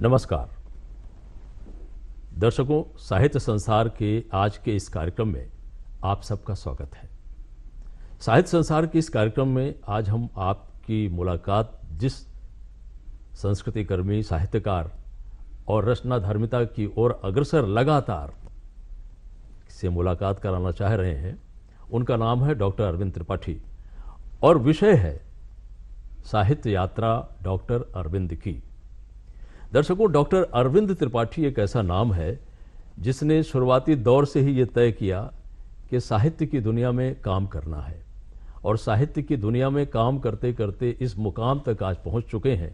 नमस्कार दर्शकों, साहित्य संसार के आज के इस कार्यक्रम में आप सबका स्वागत है। साहित्य संसार के इस कार्यक्रम में आज हम आपकी मुलाकात जिस संस्कृति कर्मी, साहित्यकार और रचनाधर्मिता की ओर अग्रसर लगातार से मुलाकात कराना चाह रहे हैं, उनका नाम है डॉक्टर अरविंद त्रिपाठी और विषय है साहित्य यात्रा डॉक्टर अरविंद की। दर्शकों, डॉक्टर अरविंद त्रिपाठी एक ऐसा नाम है जिसने शुरुआती दौर से ही ये तय किया कि साहित्य की दुनिया में काम करना है और साहित्य की दुनिया में काम करते करते इस मुकाम तक आज पहुंच चुके हैं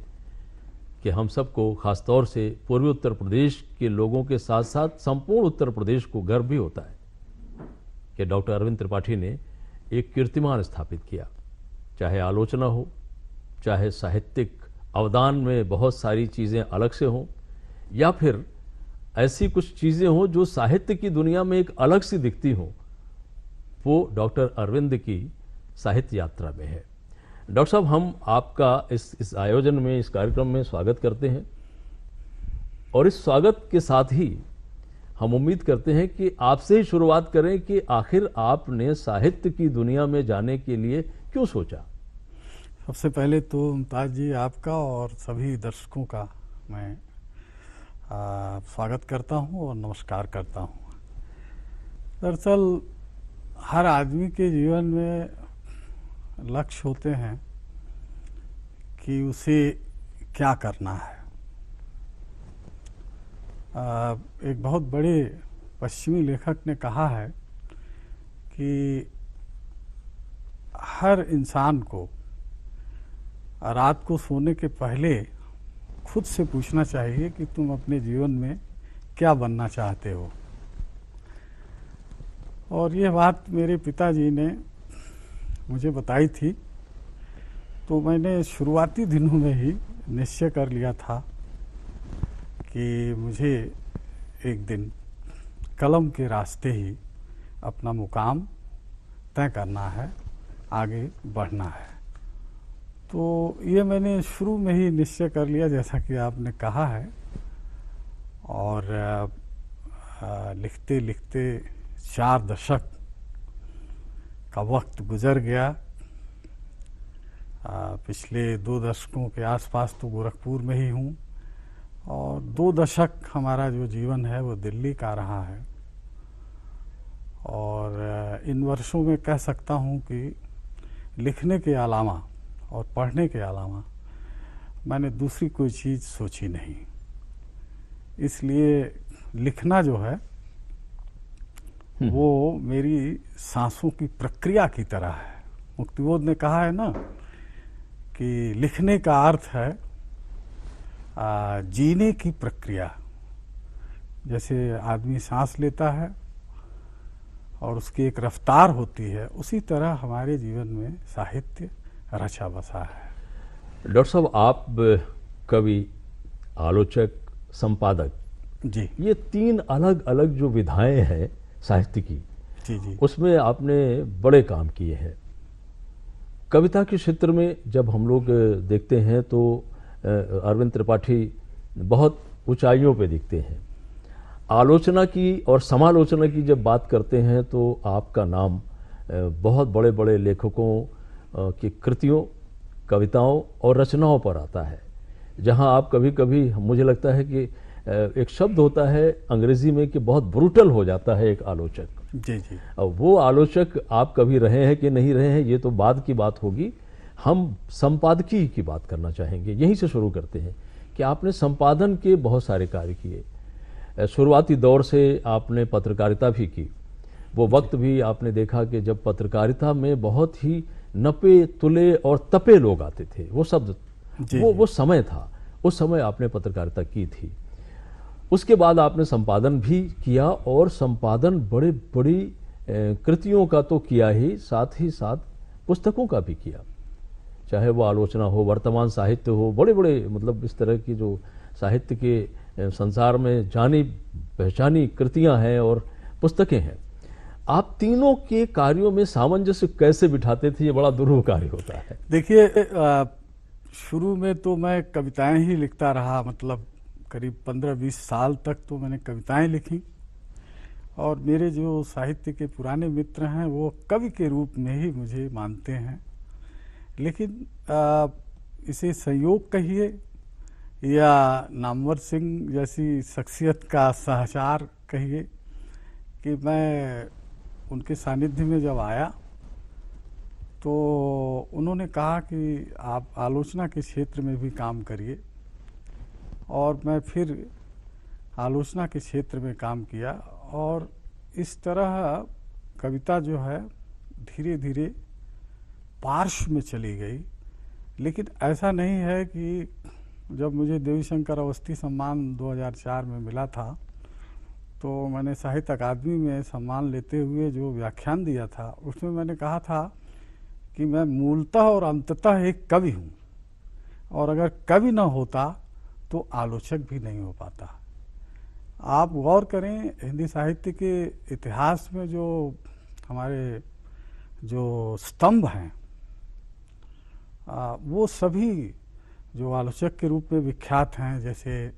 कि हम सबको, खासतौर से पूर्वी उत्तर प्रदेश के लोगों के साथ साथ संपूर्ण उत्तर प्रदेश को गर्व भी होता है कि डॉक्टर अरविंद त्रिपाठी ने एक कीर्तिमान स्थापित किया। चाहे आलोचना हो, चाहे साहित्यिक अवदान में बहुत सारी चीज़ें अलग से हों, या फिर ऐसी कुछ चीज़ें हों जो साहित्य की दुनिया में एक अलग सी दिखती हों, वो डॉक्टर अरविंद की साहित्य यात्रा में है। डॉक्टर साहब, हम आपका इस आयोजन में, इस कार्यक्रम में स्वागत करते हैं और इस स्वागत के साथ ही हम उम्मीद करते हैं कि आपसे ही शुरुआत करें कि आखिर आपने साहित्य की दुनिया में जाने के लिए क्यों सोचा। सबसे पहले तो मुमताज जी, आपका और सभी दर्शकों का मैं स्वागत करता हूं और नमस्कार करता हूं। दरअसल हर आदमी के जीवन में लक्ष्य होते हैं कि उसे क्या करना है। एक बहुत बड़े पश्चिमी लेखक ने कहा है कि हर इंसान को रात को सोने के पहले खुद से पूछना चाहिए कि तुम अपने जीवन में क्या बनना चाहते हो। और यह बात मेरे पिताजी ने मुझे बताई थी, तो मैंने शुरुआती दिनों में ही निश्चय कर लिया था कि मुझे एक दिन कलम के रास्ते ही अपना मुकाम तय करना है, आगे बढ़ना है। तो ये मैंने शुरू में ही निश्चय कर लिया, जैसा कि आपने कहा है। और लिखते लिखते 4 दशक का वक्त गुजर गया। पिछले 2 दशकों के आसपास तो गोरखपुर में ही हूँ और 2 दशक हमारा जो जीवन है वो दिल्ली का रहा है। और इन वर्षों में कह सकता हूँ कि लिखने के अलावा और पढ़ने के अलावा मैंने दूसरी कोई चीज़ सोची नहीं। इसलिए लिखना जो है वो मेरी सांसों की प्रक्रिया की तरह है। मुक्तिबोध ने कहा है ना कि लिखने का अर्थ है जीने की प्रक्रिया। जैसे आदमी सांस लेता है और उसकी एक रफ्तार होती है, उसी तरह हमारे जीवन में साहित्य रचा बसा है। डॉक्टर साहब, आप कवि, आलोचक, संपादक, जी, ये 3 अलग अलग जो विधाएं हैं साहित्य की, जी, उसमें आपने बड़े काम किए हैं। कविता के क्षेत्र में जब हम लोग देखते हैं तो अरविंद त्रिपाठी बहुत ऊंचाइयों पे दिखते हैं। आलोचना की और समालोचना की जब बात करते हैं तो आपका नाम बहुत बड़े बड़े लेखकों की कृतियों, कविताओं और रचनाओं पर आता है, जहां आप कभी कभी, मुझे लगता है कि एक शब्द होता है अंग्रेजी में कि बहुत ब्रूटल हो जाता है एक आलोचक। जी, जी। वो आलोचक आप कभी रहे हैं कि नहीं रहे हैं, ये तो बाद की बात होगी। हम संपादकीय की बात करना चाहेंगे। यहीं से शुरू करते हैं कि आपने संपादन के बहुत सारे कार्य किए। शुरुआती दौर से आपने पत्रकारिता भी की। वो वक्त भी आपने देखा कि जब पत्रकारिता में बहुत ही नपे तुले और तपे लोग आते थे। वो शब्द, वो समय था, उस समय आपने पत्रकारिता की थी। उसके बाद आपने संपादन भी किया और संपादन बड़े बड़ी कृतियों का तो किया ही साथ पुस्तकों का भी किया। चाहे वो आलोचना हो, वर्तमान साहित्य हो, बड़े बड़े मतलब इस तरह की जो साहित्य के संसार में जानी पहचानी कृतियां हैं और पुस्तकें हैं। आप तीनों के कार्यों में सामंजस्य कैसे बिठाते थे? ये बड़ा दुर्लभ कार्य होता है। देखिए, शुरू में तो मैं कविताएं ही लिखता रहा, मतलब करीब 15-20 साल तक तो मैंने कविताएं लिखी, और मेरे जो साहित्य के पुराने मित्र हैं वो कवि के रूप में ही मुझे मानते हैं। लेकिन इसे संयोग कहिए या नामवर सिंह जैसी शख्सियत का सहचार कहिए कि मैं उनके सानिध्य में जब आया तो उन्होंने कहा कि आप आलोचना के क्षेत्र में भी काम करिए, और मैं फिर आलोचना के क्षेत्र में काम किया, और इस तरह कविता जो है धीरे धीरे पार्श्व में चली गई। लेकिन ऐसा नहीं है कि जब मुझे देवी शंकर अवस्थी सम्मान 2004 में मिला था तो मैंने साहित्य अकादमी में सम्मान लेते हुए जो व्याख्यान दिया था उसमें मैंने कहा था कि मैं मूलतः और अंततः एक कवि हूँ, और अगर कवि न होता तो आलोचक भी नहीं हो पाता। आप गौर करें, हिंदी साहित्य के इतिहास में जो हमारे जो स्तंभ हैं वो सभी जो आलोचक के रूप में विख्यात हैं, जैसे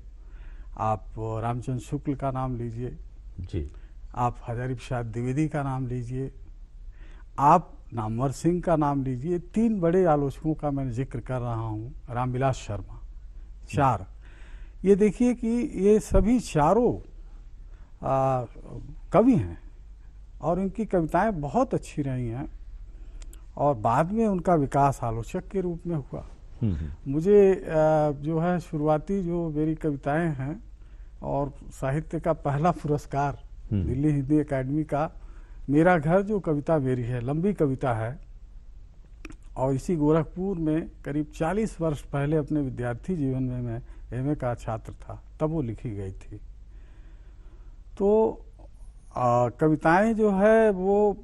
आप रामचंद्र शुक्ल का नाम लीजिए जी, आप हजारी प्रसाद द्विवेदी का नाम लीजिए, आप नामवर सिंह का नाम लीजिए। 3 बड़े आलोचकों का मैं जिक्र कर रहा हूँ, रामविलास शर्मा, 4। ये देखिए कि ये सभी चारों कवि हैं और इनकी कविताएं बहुत अच्छी रही हैं, और बाद में उनका विकास आलोचक के रूप में हुआ। मुझे जो है शुरुआती जो मेरी कविताएं हैं और साहित्य का पहला पुरस्कार दिल्ली हिंदी एकेडमी का मेरा घर जो कविता मेरी है, लंबी कविता है, और इसी गोरखपुर में करीब 40 वर्ष पहले अपने विद्यार्थी जीवन में मैं एमए का छात्र था, तब वो लिखी गई थी। तो कविताएं जो है वो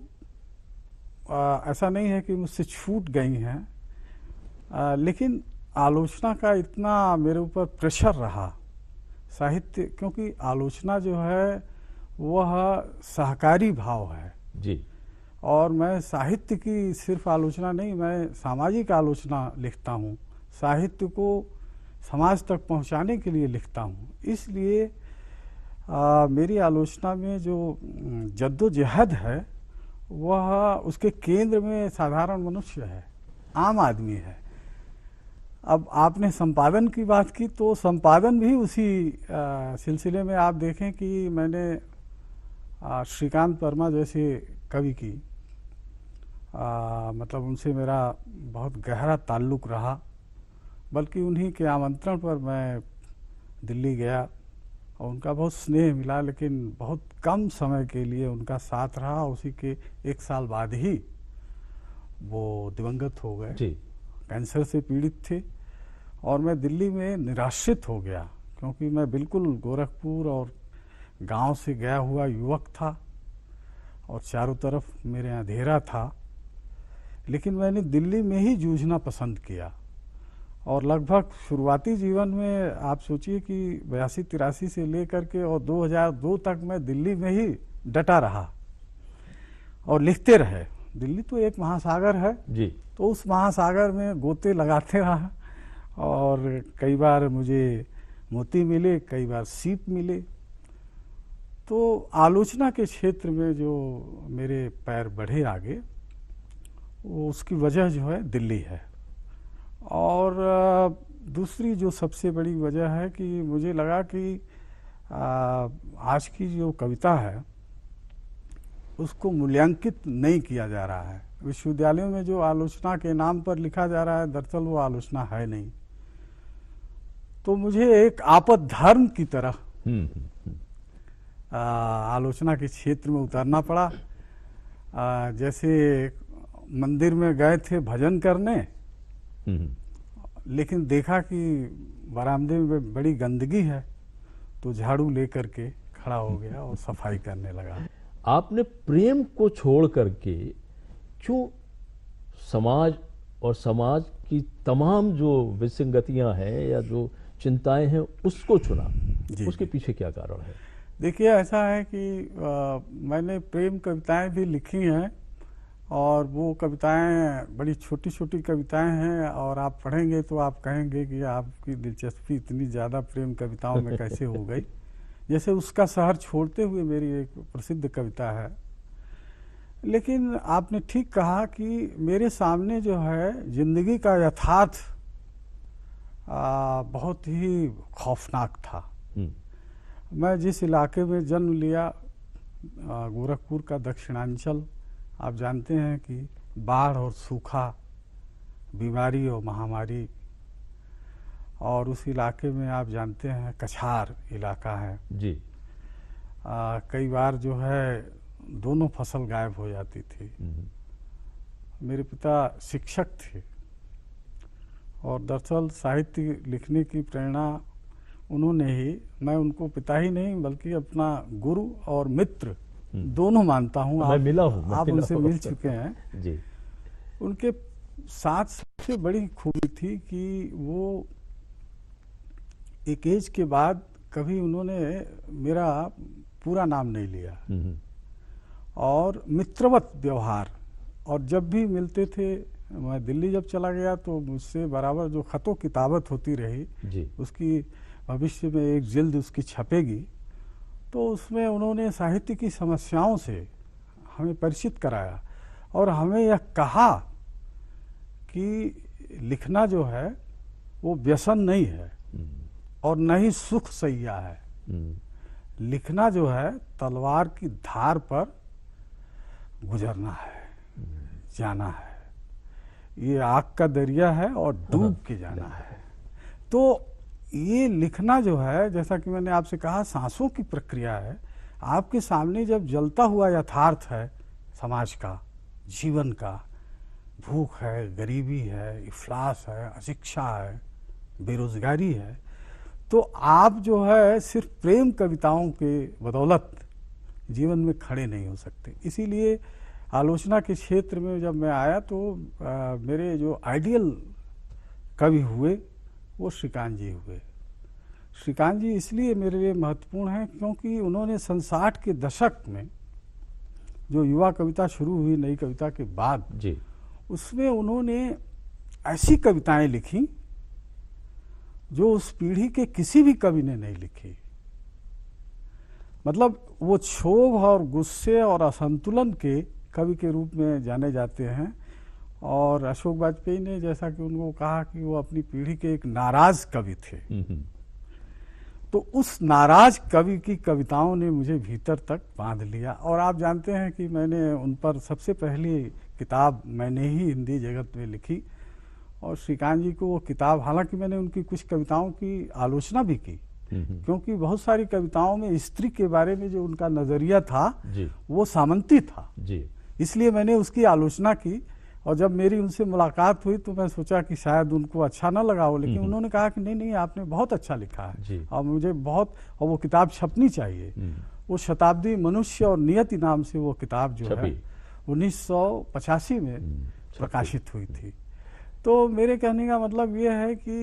ऐसा नहीं है कि मुझसे छूट गई हैं, लेकिन आलोचना का इतना मेरे ऊपर प्रेशर रहा साहित्य, क्योंकि आलोचना जो है वह सहकारी भाव है जी, और मैं साहित्य की सिर्फ आलोचना नहीं, मैं सामाजिक आलोचना लिखता हूँ, साहित्य को समाज तक पहुँचाने के लिए लिखता हूँ। इसलिए मेरी आलोचना में जो जद्दोजहद है वह उसके केंद्र में साधारण मनुष्य है, आम आदमी है। अब आपने संपादन की बात की, तो संपादन भी उसी सिलसिले में आप देखें कि मैंने श्रीकांत वर्मा जैसे कवि की मतलब उनसे मेरा बहुत गहरा ताल्लुक़ रहा, बल्कि उन्हीं के आमंत्रण पर मैं दिल्ली गया और उनका बहुत स्नेह मिला, लेकिन बहुत कम समय के लिए उनका साथ रहा। उसी के 1 साल बाद ही वो दिवंगत हो गए, कैंसर से पीड़ित थे, और मैं दिल्ली में निराश्रित हो गया, क्योंकि मैं बिल्कुल गोरखपुर और गांव से गया हुआ युवक था और चारों तरफ मेरे अंधेरा था। लेकिन मैंने दिल्ली में ही जूझना पसंद किया, और लगभग शुरुआती जीवन में आप सोचिए कि 82-83 से लेकर के और 2002 तक मैं दिल्ली में ही डटा रहा और लिखते रहे। दिल्ली तो एक महासागर है जी, तो उस महासागर में गोते लगाते रहा, और कई बार मुझे मोती मिले, कई बार सीप मिले। तो आलोचना के क्षेत्र में जो मेरे पैर बढ़े आगे, वो उसकी वजह जो है दिल्ली है। और दूसरी जो सबसे बड़ी वजह है कि मुझे लगा कि आज की जो कविता है उसको मूल्यांकित नहीं किया जा रहा है। विश्वविद्यालयों में जो आलोचना के नाम पर लिखा जा रहा है, दरअसल वो आलोचना है नहीं। तो मुझे एक आपद धर्म की तरह आलोचना के क्षेत्र में उतरना पड़ा। जैसे मंदिर में गए थे भजन करने, लेकिन देखा कि बरामदे में बड़ी गंदगी है, तो झाड़ू लेकर के खड़ा हो गया और सफाई करने लगा। आपने प्रेम को छोड़ करके क्यों समाज और समाज की तमाम जो विसंगतियां हैं या जो चिंताएं हैं उसको चुना? उसके पीछे क्या कारण है? देखिए, ऐसा है कि मैंने प्रेम कविताएं भी लिखी हैं और वो कविताएं बड़ी छोटी छोटी कविताएं हैं, और आप पढ़ेंगे तो आप कहेंगे कि आपकी दिलचस्पी इतनी ज़्यादा प्रेम कविताओं में कैसे हो गई। जैसे उसका शहर छोड़ते हुए मेरी एक प्रसिद्ध कविता है। लेकिन आपने ठीक कहा कि मेरे सामने जो है जिंदगी का यथार्थ बहुत ही खौफनाक था। मैं जिस इलाके में जन्म लिया, गोरखपुर का दक्षिणांचल, आप जानते हैं कि बाढ़ और सूखा, बीमारी और महामारी, और उस इलाके में आप जानते हैं कछार इलाका है जी। कई बार जो है दोनों फसल गायब हो जाती थी। मेरे पिता शिक्षक थे, और दरअसल साहित्य लिखने की प्रेरणा उन्होंने ही, मैं उनको पिता ही नहीं बल्कि अपना गुरु और मित्र दोनों मानता हूँ। मैं मिला हूँ, आप उनसे मिल चुके हैं जी। उनके साथ सबसे बड़ी खूबी थी कि वो एक एज के बाद कभी उन्होंने मेरा पूरा नाम नहीं लिया, और मित्रवत व्यवहार। और जब भी मिलते थे, मैं दिल्ली जब चला गया तो मुझसे बराबर जो खतों किताबत होती रही जी। उसकी भविष्य में एक जिल्द उसकी छपेगी, तो उसमें उन्होंने साहित्य की समस्याओं से हमें परिचित कराया, और हमें यह कहा कि लिखना जो है वो व्यसन नहीं है और न ही सुख सैया है। लिखना जो है तलवार की धार पर गुजरना है, जाना है। ये आग का दरिया है और डूब के जाना है। तो ये लिखना जो है, जैसा कि मैंने आपसे कहा, सांसों की प्रक्रिया है। आपके सामने जब जलता हुआ यथार्थ है समाज का, जीवन का, भूख है, गरीबी है, इफ्लास है, अशिक्षा है, बेरोजगारी है, तो आप जो है सिर्फ प्रेम कविताओं के बदौलत जीवन में खड़े नहीं हो सकते। इसीलिए आलोचना के क्षेत्र में जब मैं आया तो मेरे जो आइडियल कवि हुए वो श्रीकांत जी हुए। श्रीकांत जी इसलिए मेरे लिए महत्वपूर्ण हैं क्योंकि उन्होंने 60 के दशक में जो युवा कविता शुरू हुई नई कविता के बाद जी, उसमें उन्होंने ऐसी कविताएं लिखी जो उस पीढ़ी के किसी भी कवि ने नहीं लिखी। मतलब वो क्षोभ और गुस्से और असंतुलन के कवि के रूप में जाने जाते हैं। और अशोक वाजपेयी ने जैसा कि उनको कहा कि वो अपनी पीढ़ी के एक नाराज कवि थे, तो उस नाराज कवि की कविताओं ने मुझे भीतर तक बांध लिया। और आप जानते हैं कि मैंने उन पर सबसे पहली किताब मैंने ही हिंदी जगत में लिखी, और श्रीकांत जी को वो किताब, हालांकि मैंने उनकी कुछ कविताओं की आलोचना भी की, क्योंकि बहुत सारी कविताओं में स्त्री के बारे में जो उनका नजरिया था वो सामंती था जी। इसलिए मैंने उसकी आलोचना की। और जब मेरी उनसे मुलाकात हुई तो मैं सोचा कि शायद उनको अच्छा ना लगा हो, लेकिन उन्होंने कहा कि नहीं नहीं, आपने बहुत अच्छा लिखा है और मुझे बहुत, और वो किताब छपनी चाहिए। वो शताब्दी मनुष्य और नियति नाम से वो किताब जो है 1985 में प्रकाशित हुई थी। तो मेरे कहने का मतलब ये है कि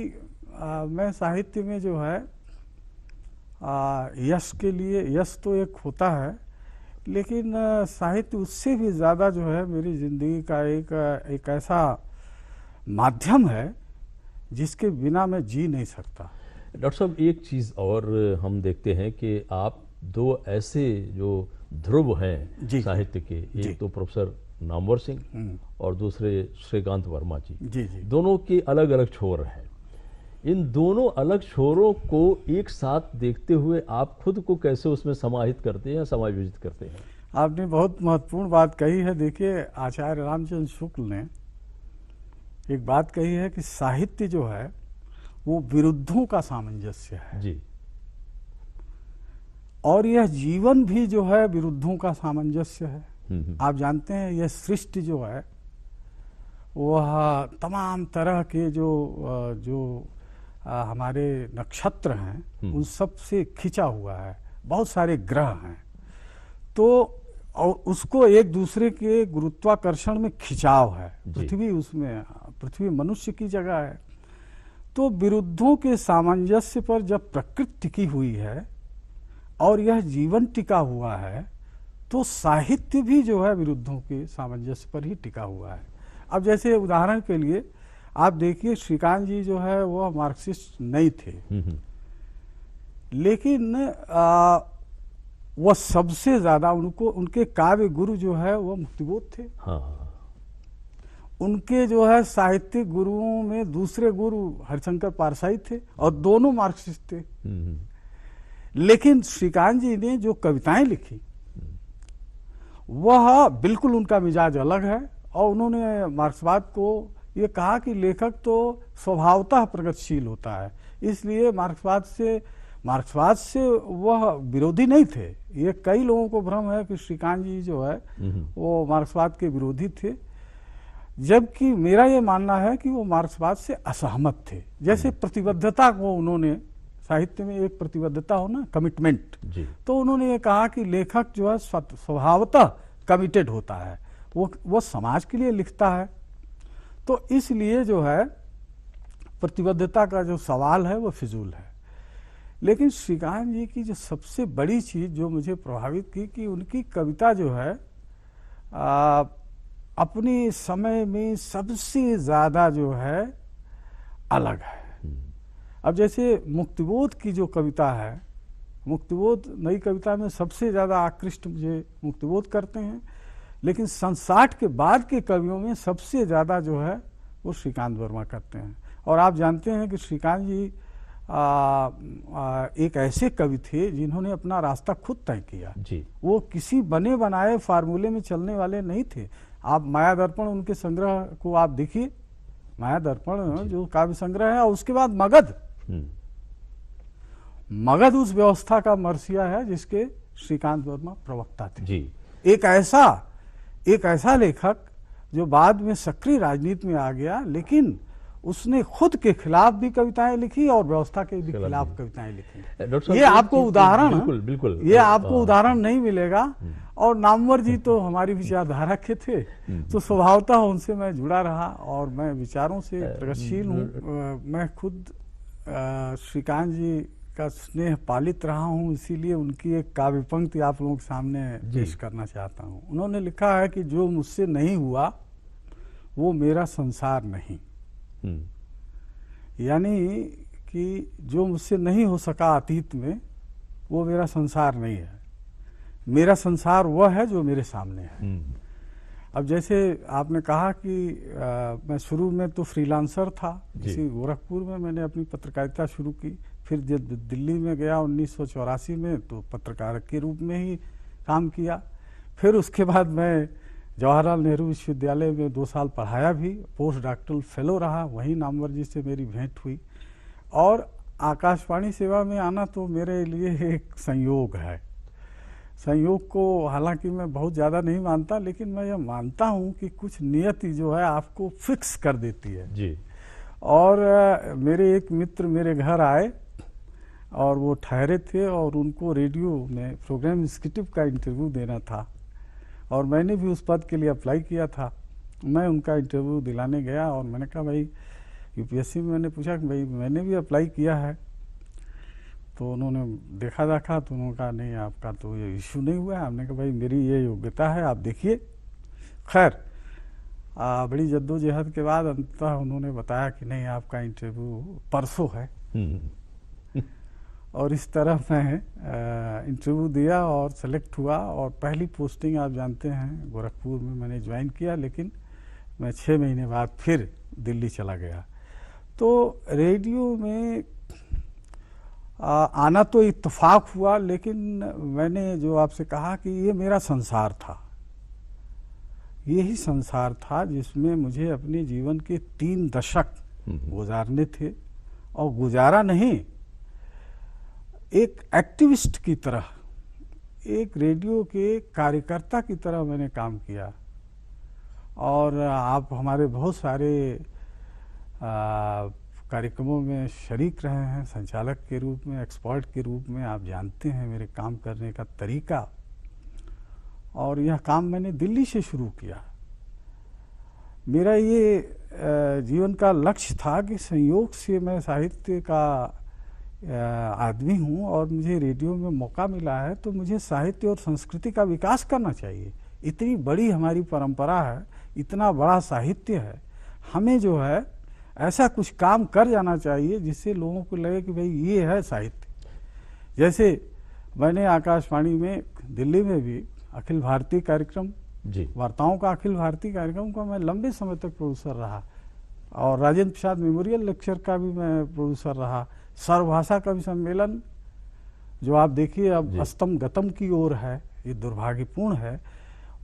मैं साहित्य में जो है यश के लिए, यश तो एक होता है, लेकिन साहित्य उससे भी ज़्यादा जो है मेरी ज़िंदगी का एक ऐसा माध्यम है जिसके बिना मैं जी नहीं सकता। डॉक्टर साहब, एक चीज़ और हम देखते हैं कि आप दो ऐसे जो ध्रुव हैं साहित्य के, एक तो प्रोफेसर नामवर सिंह और दूसरे श्रीकांत वर्मा जी, दोनों के अलग अलग छोर हैं। इन दोनों अलग छोरों को एक साथ देखते हुए आप खुद को कैसे उसमें समाहित करते हैं या समायोजित करते हैं? आपने बहुत महत्वपूर्ण बात कही है। देखिए, आचार्य रामचंद्र शुक्ल ने एक बात कही है कि साहित्य जो है वो विरुद्धों का सामंजस्य है जी, और यह जीवन भी जो है विरुद्धों का सामंजस्य है। आप जानते हैं यह सृष्टि जो है वह तमाम तरह के जो हमारे नक्षत्र हैं उन सब से खिंचा हुआ है, बहुत सारे ग्रह हैं, तो और उसको एक दूसरे के गुरुत्वाकर्षण में खिंचाव है। पृथ्वी उसमें, पृथ्वी मनुष्य की जगह है। तो विरुद्धों के सामंजस्य पर जब प्रकृति टिकी हुई है और यह जीवन टिका हुआ है, तो साहित्य भी जो है विरुद्धों के सामंजस्य पर ही टिका हुआ है। अब जैसे उदाहरण के लिए आप देखिए, श्रीकांत जी जो है वह मार्क्सिस्ट नहीं थे, लेकिन वह सबसे ज्यादा उनको उनके काव्य गुरु जो है वह मुक्तिबोध थे। हाँ। उनके जो है साहित्यिक गुरुओं में दूसरे गुरु हरिशंकर पारसाई थे और दोनों मार्क्सिस्ट थे। लेकिन श्रीकांत जी ने जो कविताएं लिखी वह बिल्कुल उनका मिजाज अलग है, और उन्होंने मार्क्सवाद को ये कहा कि लेखक तो स्वभावतः प्रगतिशील होता है, इसलिए मार्क्सवाद से वह विरोधी नहीं थे। ये कई लोगों को भ्रम है कि श्रीकांत जी जो है वो मार्क्सवाद के विरोधी थे, जबकि मेरा ये मानना है कि वो मार्क्सवाद से असहमत थे। जैसे प्रतिबद्धता को उन्होंने, साहित्य में एक प्रतिबद्धता हो ना, कमिटमेंट, तो उन्होंने ये कहा कि लेखक जो है स्वभावतः कमिटेड होता है, वो समाज के लिए लिखता है। तो इसलिए जो है प्रतिबद्धता का जो सवाल है वो फिजूल है। लेकिन श्रीकांत जी की जो सबसे बड़ी चीज जो मुझे प्रभावित की कि उनकी कविता जो है अपने समय में सबसे ज्यादा जो है अलग है। अब जैसे मुक्तिबोध की जो कविता है, मुक्तिबोध नई कविता में सबसे ज्यादा आकृष्ट मुझे मुक्तिबोध करते हैं, लेकिन 60 के बाद के कवियों में सबसे ज्यादा जो है वो श्रीकांत वर्मा करते हैं। और आप जानते हैं कि श्रीकांत जी एक ऐसे कवि थे जिन्होंने अपना रास्ता खुद तय किया जी। वो किसी बने बनाए फार्मूले में चलने वाले नहीं थे। आप माया दर्पण उनके संग्रह को आप देखिए, माया दर्पण जो काव्य संग्रह है, और उसके बाद मगध उस व्यवस्था का मरसिया है जिसके श्रीकांत वर्मा प्रवक्ता थे जी। एक ऐसा लेखक जो बाद में सक्रिय राजनीति में आ गया, लेकिन उसने खुद के खिलाफ भी कविताएं लिखी और व्यवस्था के भी खिलाफ कविताएं लिखी। ये आपको उदाहरण बिल्कुल ये आपको उदाहरण नहीं मिलेगा। और नामवर जी तो हमारी विचारधारा के थे, तो स्वभावतः उनसे मैं जुड़ा रहा और मैं विचारों से प्रगतिशील हूँ। मैं खुद श्रीकांत जी का स्नेह पालित रहा हूँ, इसीलिए उनकी एक काव्य पंक्ति आप लोगों के सामने पेश करना चाहता हूँ। उन्होंने लिखा है कि जो मुझसे नहीं हुआ वो मेरा संसार नहीं, यानी कि जो मुझसे नहीं हो सका अतीत में वो मेरा संसार नहीं है, मेरा संसार वह है जो मेरे सामने है। अब जैसे आपने कहा कि मैं शुरू में तो फ्रीलांसर था, इसी गोरखपुर में मैंने अपनी पत्रकारिता शुरू की, फिर जब दिल्ली में गया 1984 में तो पत्रकार के रूप में ही काम किया। फिर उसके बाद मैं जवाहरलाल नेहरू विश्वविद्यालय में 2 साल पढ़ाया भी, पोस्ट डॉक्टरल फेलो रहा, वहीं नामवर जी से मेरी भेंट हुई। और आकाशवाणी सेवा में आना तो मेरे लिए एक संयोग है। संयोग को हालांकि मैं बहुत ज़्यादा नहीं मानता, लेकिन मैं यह मानता हूँ कि कुछ नियति जो है आपको फिक्स कर देती है जी। और मेरे एक मित्र मेरे घर आए और वो ठहरे थे और उनको रेडियो में प्रोग्राम एग्जीक्यूटिव का इंटरव्यू देना था, और मैंने भी उस पद के लिए अप्लाई किया था। मैं उनका इंटरव्यू दिलाने गया और मैंने कहा भाई यूपीएससी में, मैंने पूछा कि भाई मैंने भी अप्लाई किया है, तो उन्होंने देखा तो उन्होंने कहा नहीं आपका तो ये इशू नहीं हुआ है। हमने कहा भाई मेरी ये योग्यता है, आप देखिए। खैर बड़ी जद्दोजहद के बाद अंततः उन्होंने बताया कि नहीं आपका इंटरव्यू परसों है। और इस तरह मैं इंटरव्यू दिया और सेलेक्ट हुआ, और पहली पोस्टिंग आप जानते हैं गोरखपुर में मैंने ज्वाइन किया, लेकिन मैं 6 महीने बाद फिर दिल्ली चला गया। तो रेडियो में आना तो इत्तेफाक हुआ, लेकिन मैंने जो आपसे कहा कि ये मेरा संसार था, यही संसार था जिसमें मुझे अपने जीवन के 3 दशक गुजारने थे। और गुजारा नहीं, एक एक्टिविस्ट की तरह, एक रेडियो के कार्यकर्ता की तरह मैंने काम किया। और आप हमारे बहुत सारे कार्यक्रमों में शरीक रहे हैं, संचालक के रूप में, एक्सपर्ट के रूप में, आप जानते हैं मेरे काम करने का तरीका। और यह काम मैंने दिल्ली से शुरू किया। मेरा ये जीवन का लक्ष्य था कि संयोग से मैं साहित्य का आदमी हूँ और मुझे रेडियो में मौका मिला है, तो मुझे साहित्य और संस्कृति का विकास करना चाहिए। इतनी बड़ी हमारी परंपरा है, इतना बड़ा साहित्य है, हमें जो है ऐसा कुछ काम कर जाना चाहिए जिससे लोगों को लगे कि भाई ये है साहित्य। जैसे मैंने आकाशवाणी में दिल्ली में भी अखिल भारतीय कार्यक्रम, जी, वार्ताओं का अखिल भारतीय कार्यक्रम का मैं लंबे समय तक प्रोड्यूसर रहा, और राजेंद्र प्रसाद मेमोरियल लेक्चर का भी मैं प्रोड्यूसर रहा। सर्वभाषा कवि सम्मेलन जो आप देखिए अब अस्तम गतम की ओर है, ये दुर्भाग्यपूर्ण है,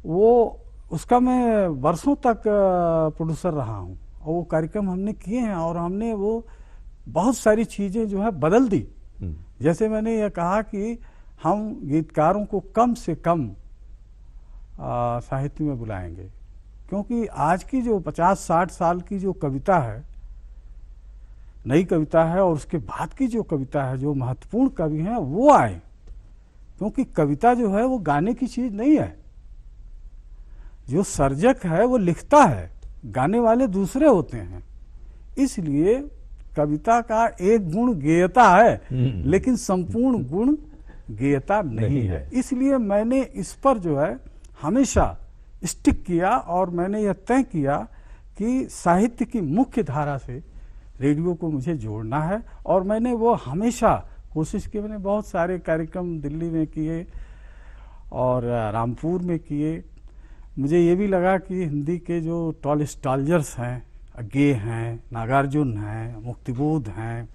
वो उसका मैं वर्षों तक प्रोड्यूसर रहा हूँ, और वो कार्यक्रम हमने किए हैं और हमने वो बहुत सारी चीज़ें जो है बदल दी। जैसे मैंने ये कहा कि हम गीतकारों को कम से कम साहित्य में बुलाएंगे, क्योंकि आज की जो 50-60 साल की जो कविता है, नई कविता है, और उसके बाद की जो कविता है, जो महत्वपूर्ण कवि हैं वो आए, क्योंकि कविता जो है वो गाने की चीज नहीं है। जो सर्जक है वो लिखता है, गाने वाले दूसरे होते हैं। इसलिए कविता का एक गुण गेयता है, लेकिन संपूर्ण गुण गेयता नहीं है। इसलिए मैंने इस पर जो है हमेशा स्टिक किया, और मैंने यह तय किया कि साहित्य की मुख्य धारा से रेडियो को मुझे जोड़ना है, और मैंने वो हमेशा कोशिश की। मैंने बहुत सारे कार्यक्रम दिल्ली में किए और रामपुर में किए। मुझे ये भी लगा कि हिंदी के जो टॉलस्टॉलजर्स हैं, गे हैं, नागार्जुन हैं, मुक्तिबोध हैं,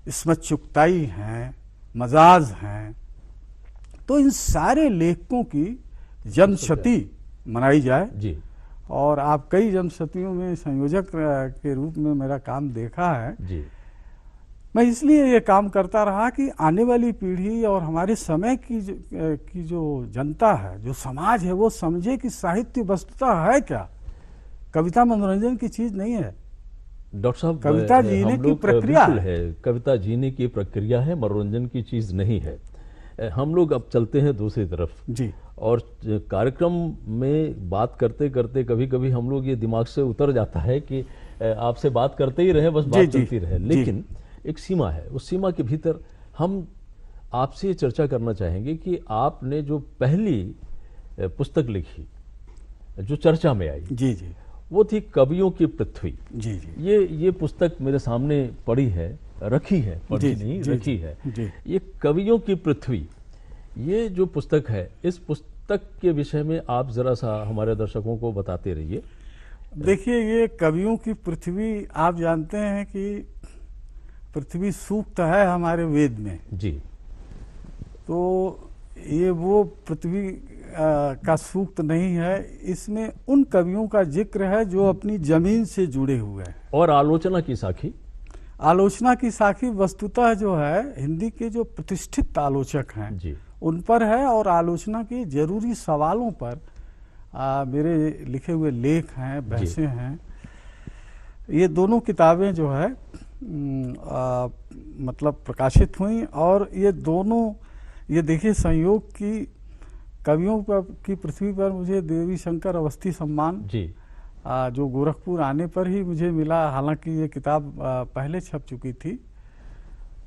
इस्मत चुगताई हैं, मजाज हैं, तो इन सारे लेखकों की जन्मशती मनाई जाए जी। और आप कई जन्मशतियों में संयोजक के रूप में मेरा काम देखा है जी। मैं इसलिए ये काम करता रहा कि आने वाली पीढ़ी और हमारे समय की जो जनता है, जो समाज है, वो समझे कि साहित्य वस्तुतः है क्या। कविता मनोरंजन की चीज नहीं है डॉक्टर साहब, कविता जीने की प्रक्रिया है। कविता जीने की प्रक्रिया है, मनोरंजन की चीज नहीं है। हम लोग अब चलते हैं दूसरी तरफ जी। और कार्यक्रम में बात करते करते कभी कभी हम लोग ये दिमाग से उतर जाता है कि आपसे बात करते ही रहे, बस बात चलती रहे, लेकिन एक सीमा है। उस सीमा के भीतर हम आपसे ये चर्चा करना चाहेंगे कि आपने जो पहली पुस्तक लिखी जो चर्चा में आई, जी जी, वो थी कवियों की पृथ्वी। जी जी, ये पुस्तक मेरे सामने पड़ी है, रखी है, पढ़ी नहीं, रखी है। ये कवियों की पृथ्वी, ये जो पुस्तक है, इस पुस्तक के विषय में आप जरा सा हमारे दर्शकों को बताते रहिए। देखिए, ये कवियों की पृथ्वी, आप जानते हैं कि पृथ्वी सूक्त है हमारे वेद में जी। तो ये वो पृथ्वी का सूक्त नहीं है, इसमें उन कवियों का जिक्र है जो अपनी जमीन से जुड़े हुए हैं। और आलोचना की साखी, आलोचना की साखी वस्तुतः जो है हिंदी के जो प्रतिष्ठित आलोचक हैं जी, उन पर है, और आलोचना के जरूरी सवालों पर मेरे लिखे हुए लेख हैं, बहसें हैं। ये दोनों किताबें जो है मतलब प्रकाशित हुई, और ये दोनों, ये देखिए संयोग की कवियों की पृथ्वी पर मुझे देवी शंकर अवस्थी सम्मान जी, जो गोरखपुर आने पर ही मुझे मिला। हालांकि ये किताब पहले छप चुकी थी,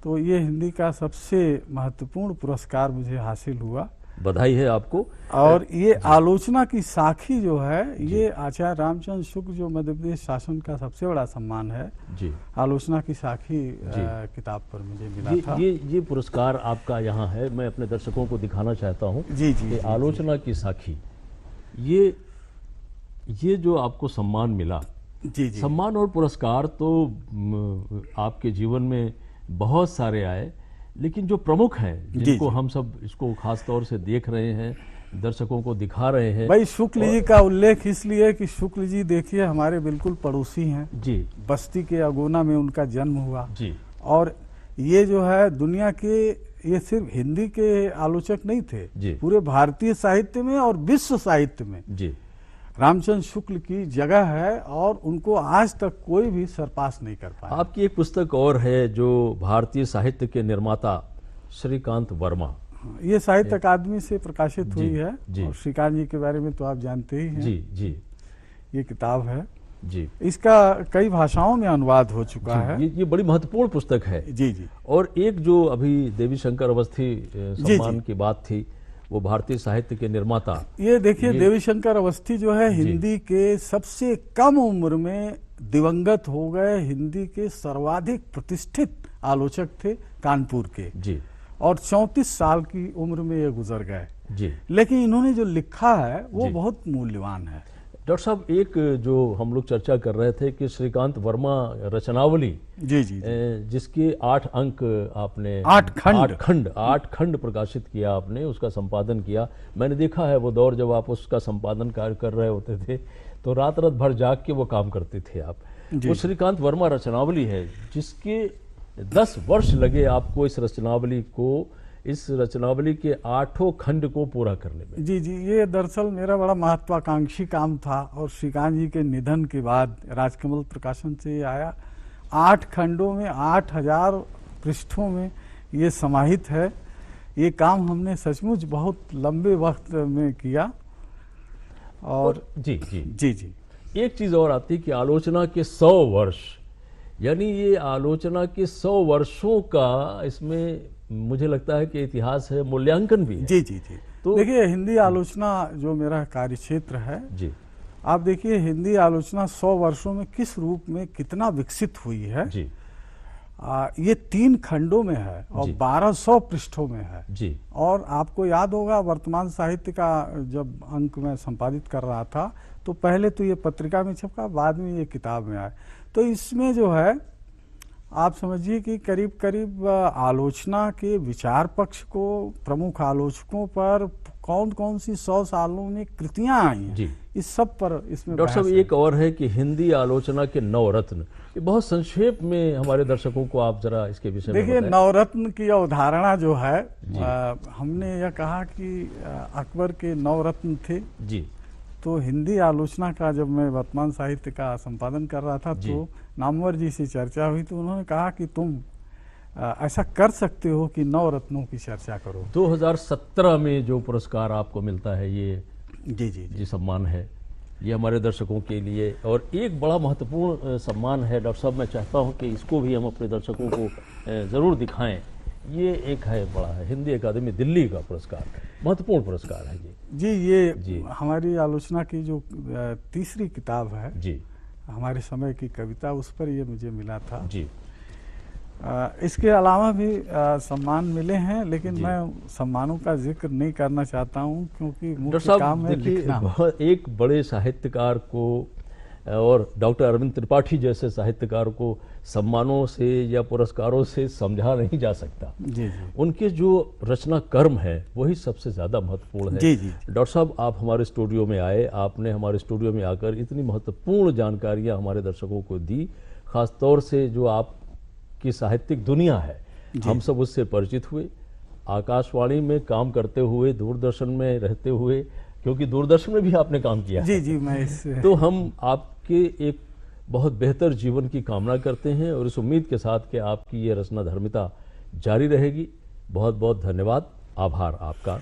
तो ये हिंदी का सबसे महत्वपूर्ण पुरस्कार मुझे हासिल हुआ। बधाई है आपको। और ये आलोचना की साखी जो है, ये आचार्य रामचंद्र शुक्ल जो मध्य प्रदेश शासन का सबसे बड़ा सम्मान है जी, आलोचना की साखी किताब पर मुझे मिला था। ये पुरस्कार आपका यहाँ है, मैं अपने दर्शकों को दिखाना चाहता हूँ। जी जी, आलोचना की साखी, ये जो आपको सम्मान मिला, जी जी, सम्मान और पुरस्कार तो आपके जीवन में बहुत सारे आए, लेकिन जो प्रमुख हैं, जिनको हम सब इसको खास तौर से देख रहे हैं, दर्शकों को दिखा रहे हैं। भाई शुक्ल जी का उल्लेख इसलिए कि शुक्ल जी देखिए हमारे बिल्कुल पड़ोसी हैं जी, बस्ती के अगोना में उनका जन्म हुआ जी, और ये जो है दुनिया के, ये सिर्फ हिंदी के आलोचक नहीं थे, पूरे भारतीय साहित्य में और विश्व साहित्य में जी, रामचंद्र शुक्ल की जगह है, और उनको आज तक कोई भी सरपास नहीं कर पाया। आपकी एक पुस्तक और है जो भारतीय साहित्य के निर्माता श्रीकांत वर्मा, ये साहित्य अकादमी से प्रकाशित हुई है, और श्रीकांत जी के बारे में तो आप जानते ही हैं। जी जी, ये किताब है, जी इसका कई भाषाओं में अनुवाद हो चुका है। ये बड़ी महत्वपूर्ण पुस्तक है। जी जी। और एक जो अभी देवी शंकर अवस्थी सम्मान जी। की बात थी, वो भारतीय साहित्य के निर्माता। ये देखिए, देवी शंकर अवस्थी जो है हिंदी के सबसे कम उम्र में दिवंगत हो गए, हिंदी के सर्वाधिक प्रतिष्ठित आलोचक थे कानपुर के जी। और 34 साल की उम्र में ये गुजर गए जी। लेकिन इन्होंने जो लिखा है वो बहुत मूल्यवान है। डॉक्टर साहब, एक जो हम लोग चर्चा कर रहे थे कि श्रीकांत वर्मा रचनावली, जी जी, जिसके 8 अंक आपने 8 खंड प्रकाशित किया, आपने उसका संपादन किया। मैंने देखा है वो दौर जब आप उसका संपादन कार्य कर रहे होते थे तो रात रात भर जाग के वो काम करते थे आप। वो श्रीकांत वर्मा रचनावली है जिसके 10 वर्ष लगे आपको इस रचनावली के 8 खंड को पूरा करने में। जी जी, ये दरअसल मेरा बड़ा महत्वाकांक्षी काम था और श्रीकांत जी के निधन के बाद राजकमल प्रकाशन से ये आया। 8 खंडों में 8000 पृष्ठों में ये समाहित है। ये काम हमने सचमुच बहुत लंबे वक्त में किया। और जी जी जी जी, एक चीज और आती कि आलोचना के 100 वर्ष, यानी ये आलोचना के 100 वर्षों का इसमें मुझे लगता है कि इतिहास है, मूल्यांकन भी है। जी जी जी। तो देखिए, हिंदी आलोचना जो मेरा कार्य क्षेत्र है जी, आप देखिए हिंदी आलोचना 100 वर्षों में किस रूप में कितना विकसित हुई है जी। ये 3 खंडों में है और 1200 पृष्ठों में है जी। और आपको याद होगा, वर्तमान साहित्य का जब अंक मैं संपादित कर रहा था तो पहले तो ये पत्रिका में छपा, बाद में ये किताब में आया। तो इसमें जो है आप समझिए कि करीब करीब आलोचना के विचार पक्ष को, प्रमुख आलोचकों पर कौन कौन सी 100 सालों में कृतियां आई हैं, इस सब पर इसमें डॉक्टर साहब एक और है कि हिंदी आलोचना के 9 रत्न, ये बहुत संक्षेप में हमारे दर्शकों को आप जरा इसके विषय में देखिए। 9 रत्न की अवधारणा जो है, हमने यह कहा कि अकबर के 9 रत्न थे जी। तो हिंदी आलोचना का जब मैं वर्तमान साहित्य का संपादन कर रहा था तो नामवर जी से चर्चा हुई तो उन्होंने कहा कि तुम ऐसा कर सकते हो कि 9 रत्नों की चर्चा करो। 2017 में जो पुरस्कार आपको मिलता है ये जी सम्मान है, ये हमारे दर्शकों के लिए और एक बड़ा महत्वपूर्ण सम्मान है। डॉक्टर साहब, मैं चाहता हूँ कि इसको भी हम अपने दर्शकों को ज़रूर दिखाएं। ये एक है बड़ा है, हिंदी अकादमी दिल्ली का पुरस्कार, महत्वपूर्ण पुरस्कार है ये जी। ये हमारी आलोचना की जो तीसरी किताब है जी, हमारे समय की कविता, उस पर ये मुझे मिला था जी। इसके अलावा भी सम्मान मिले हैं, लेकिन मैं सम्मानों का जिक्र नहीं करना चाहता हूं क्योंकि मुख्य काम है लिखना। एक बड़े साहित्यकार को और डॉक्टर अरविंद त्रिपाठी जैसे साहित्यकार को सम्मानों से या पुरस्कारों से समझा नहीं जा सकता जी। उनके जो रचना कर्म है वही सबसे ज़्यादा महत्वपूर्ण है जी। डॉक्टर साहब, आप हमारे स्टूडियो में आए, आपने हमारे स्टूडियो में आकर इतनी महत्वपूर्ण जानकारियां हमारे दर्शकों को दी। खासतौर से जो आपकी साहित्यिक दुनिया है, हम सब उससे परिचित हुए। आकाशवाणी में काम करते हुए, दूरदर्शन में रहते हुए, क्योंकि दूरदर्शन में भी आपने काम किया जी, मैं तो हम आपके एक बहुत बेहतर जीवन की कामना करते हैं और इस उम्मीद के साथ कि आपकी ये रचना धर्मिता जारी रहेगी। बहुत बहुत धन्यवाद, आभार आपका।